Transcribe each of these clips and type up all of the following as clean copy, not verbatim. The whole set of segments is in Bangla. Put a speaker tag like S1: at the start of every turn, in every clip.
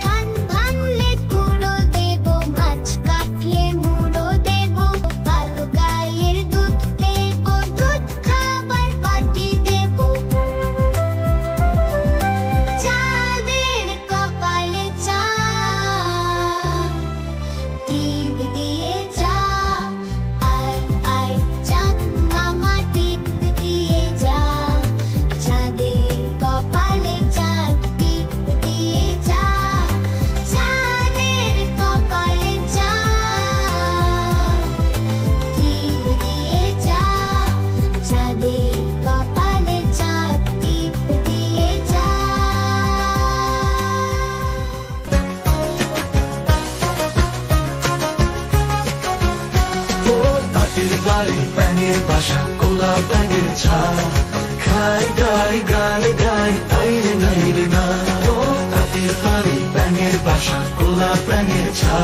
S1: ধান ভাঙলে কুড়ো দেব, মাছ কাটলে মুড়ো দেব, ভালো গায়ের দুধ দেব, দুধ খাবার বাটি দেব। চাঁদের কপালে চাঁদ, টিপ দিয়ে যা, আয় আয় চাঁদ মামা টিপ দিয়ে যা। চাঁদের কপালে চাঁদ, টিপ দিয়ে যা, চাঁদের কপালে চাঁদ, টিপ দিয়ে যা। চাঁদের কপালে চাঁদ, টিপ দিয়ে যা।
S2: তাঁতের বাড়ি ব্যাঙের বাসা, কোলা ব্যাঙের ছা, খাই গাই গান গাই তাই রে নাই রে না। ও তাঁতের বাড়ি ব্যাঙের বাসা, কোলা ব্যাঙের ছা,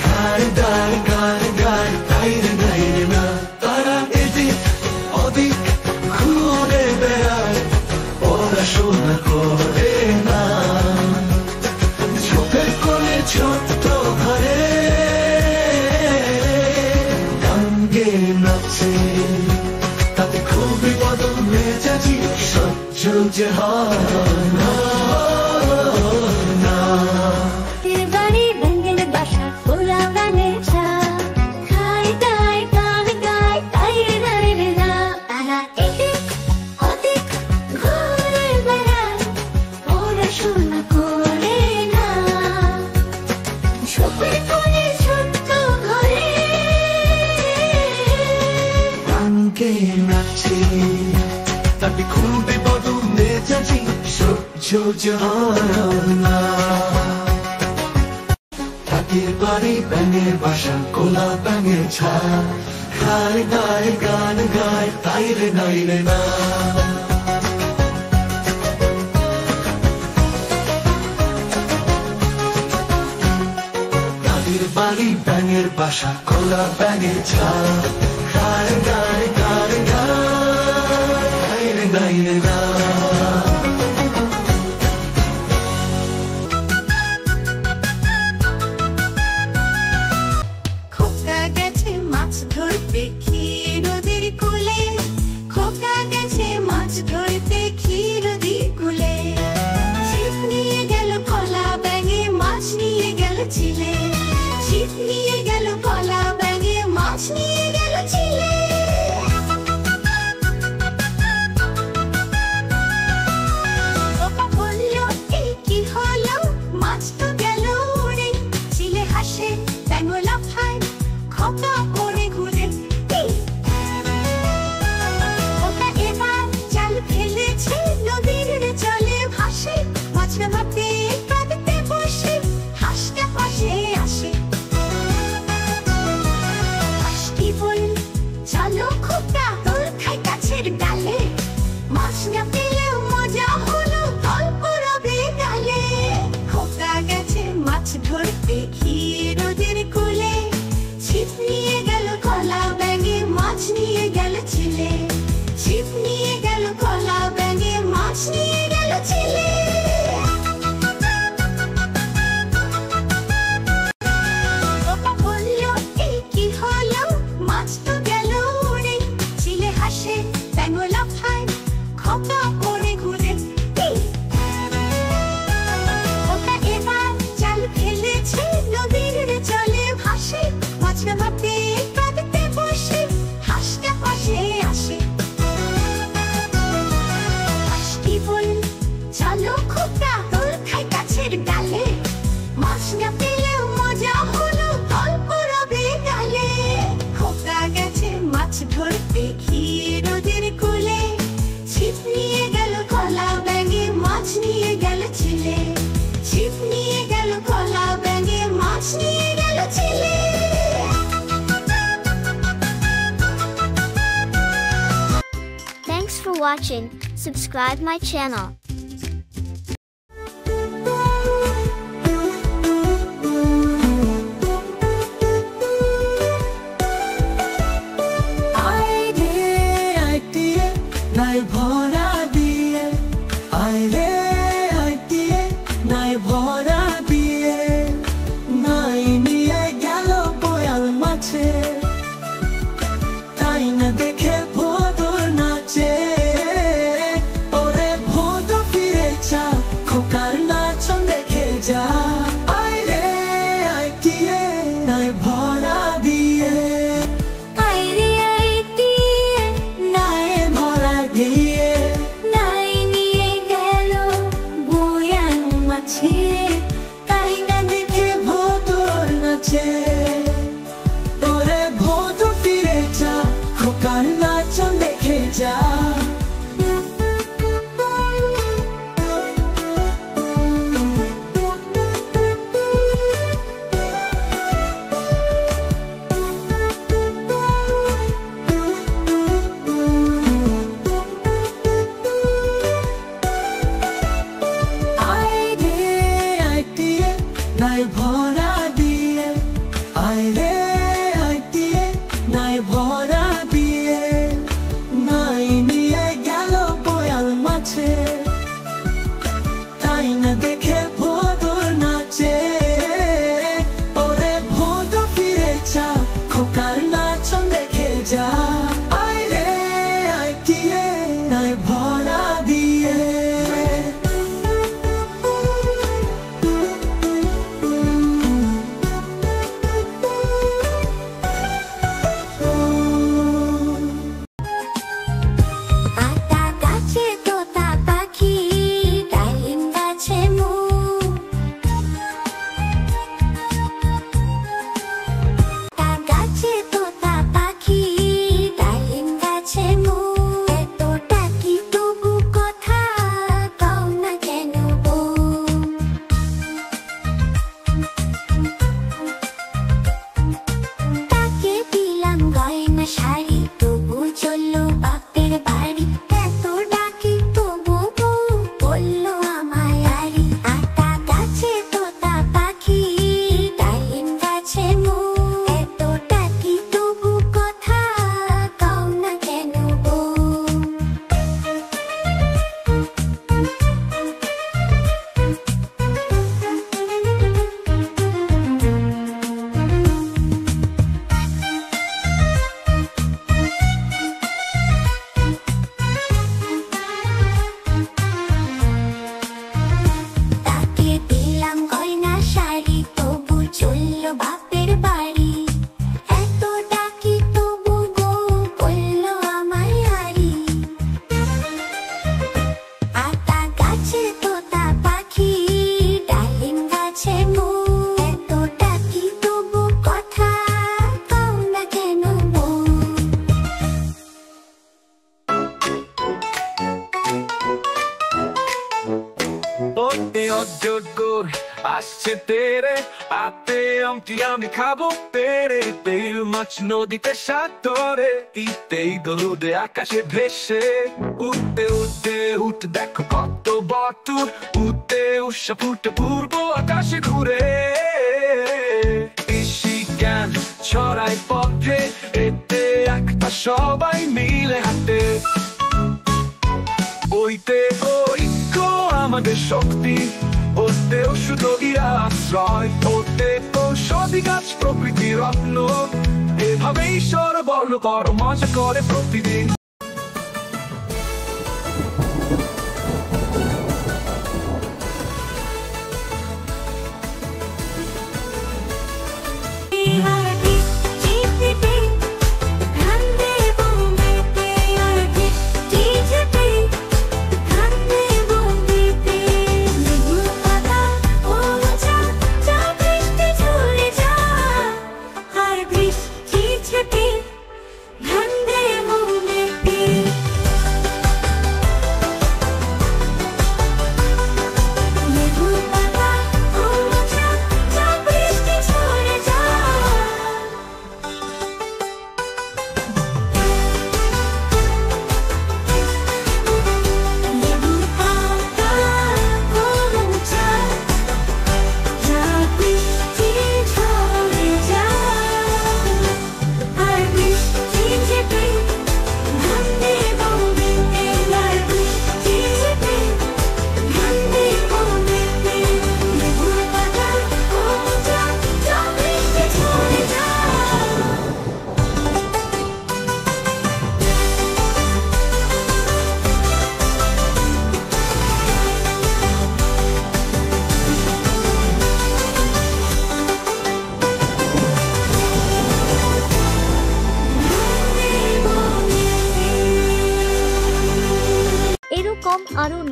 S2: খাই গাই গান গাই তাই রে নাই রে না। তারা এদিক ওদিক ঘুরে বেড়ায়, পড়াশোনা করে না। ঝোপের কোণে ছোট্ট ঘরে নাচে, তাতে খুবই বদল মেজাজি, সহ্য যে হয় না।
S1: তাঁতের বাড়ি ব্যাঙের বাসা, কোলা ব্যাঙের ছা, খাই গাই গান গাই তাই রে নাই রে না। তারা এদিক ওদিক ঘুরে বেড়ায়, পড়াশোনা করে না। ঝোপের কোণে ছোট্ট ঘরে
S2: গানকে নাচে, তাতে খুবই বদল মেজাজি, সহ্য যে হয় না। তাঁতের বাড়ি ব্যাঙের বাসা, কোলা ব্যাঙের ছা, খাই গায় গান গায় তাই রে নাই রে না। তাঁতের বাড়ি ব্যাঙের বাসা, কোলা ব্যাঙের ছা, খাই গায় গান গায় তাই রে নাই রে না।
S1: খোকা গেছে মাছ ধরতে ক্ষীর নদীর কূলে, খোকা গেছে মাছ ধরতে ক্ষীর নদীর কূলে। ছিপ নিয়ে গেল কলা ব্যাঙে, মাছ নিয়ে গেল চিলে। ছিপ নিয়ে গেল কলা ব্যাঙে, মাছ নিয়ে গেল চিলে। খোকা বলল এই কি হলো, মাছ তো গেল উড়ে। চিলে হাসে, ব্যাঙ লাফায়, খোকা পড়ে ঘুরে। খোকা এবার জাল ফেলেছে, নদীর জলে ভাসে। মাছটা ভাবতে পানিতে বসে, হাঁসটা পাশে আসে। হাঁসটি বলল চলো খোকা, তোর খাই গাছের ডালে। মাছ না পেলেও মজা হলো, গল্প রবে গালে। খোকা গেছে মাছ ধরতে ক্ষীর নদীর কূলে, ছিপ নিয়ে গেল কলা ব্যাঙে, মাছ নিয়ে গেল চিলে। ছিপ নিয়ে গেল কলা ব্যাঙে, মাছ নিয়ে গেল চিলে। খোকা বলল এই কি হলো, মাছ তো গেল উড়ে। চিলে হাসে, ব্যাঙ লাফায়, খোকা পড়ে ঘুরে। খোকা এবার জাল ফেলেছে, নদীর জলে ভাসে। মাছটা ভাবতে পানিতে বসে, হাঁসটা পাশে আসে। হাঁসটি বলল চলো খোকা, তোর খাই গাছের ডালে। মাছ না পেলেও মজা হলো, গল্প রবে গালে। খোকা গেছে মাছ ধরতে ক্ষীর নদীর কূলে, ছিপ নিয়ে গেল কলা ব্যাঙে, মাছ নিয়ে গেল চিলে। ছিপ নিয়ে গেল কলা ব্যাঙে, মাছ নিয়ে গেল চিলে। Thanks for watching. Subscribe my channel.
S2: নাই ভরা দিয়ে আয় রে
S1: গাছে তাই না দেখে ভোদর নাচে
S2: ওরে ভোদর ফিরে যা খোকার নাচন দেখে যা নাই ভরা দিয়ে আয় রে আয় দিয়ে নাই ভরা দিয়ে নাই নিয়ে গেল বয়াল মাছে তাই না দেখে ভোদর নাচে ওরে ভোদর ফিরে যা খোকার নাচন দেখে যা আয় রে আয় দিয়ে নাই ভরা দিয়ে
S1: শাড়ি তবু চললো বাপের বাড়ি এত ডাকি তবু বললো আমায় আরি আতা গাছে তোতা পাখি ডালিম গাছে মো এত ডাকি তবু কথা কও না কেন বউ চললো বাপের বাড়ি এত ডাকি তবু বউ বললো আমায় আরি আতা গাছে তোতা পাখি ডালিম গাছে মো এত ডাকি তবু কথা কও না কেন বউ
S2: আসছে তেরে আতে আমি খাবো তেরে তেল মাছ নদীতে সাগরে ইতেই দরুদে আকাশে ভেসে উঠতে উঠতে উঠতে দেখো কত বটুর উঠতে উষা ফুটে পূর্ব আকাশে ঘুরে ইসি জ্ঞান ছড়াই পথে এতে একটা সবাই মিলে হাঁটে ওইতে ঐক্য আমাদের শক্তি ওতেও শুধু আশ্রয় ওতেও সবই গাছ প্রকৃতির রত্ন এভাবেই সরবর্ণ করো মজা করে প্রতিদিন
S1: ধান দে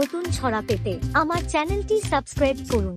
S3: নতুন ছড়া পেতে আমার চ্যানেলটি সাবস্ক্রাইব করুন।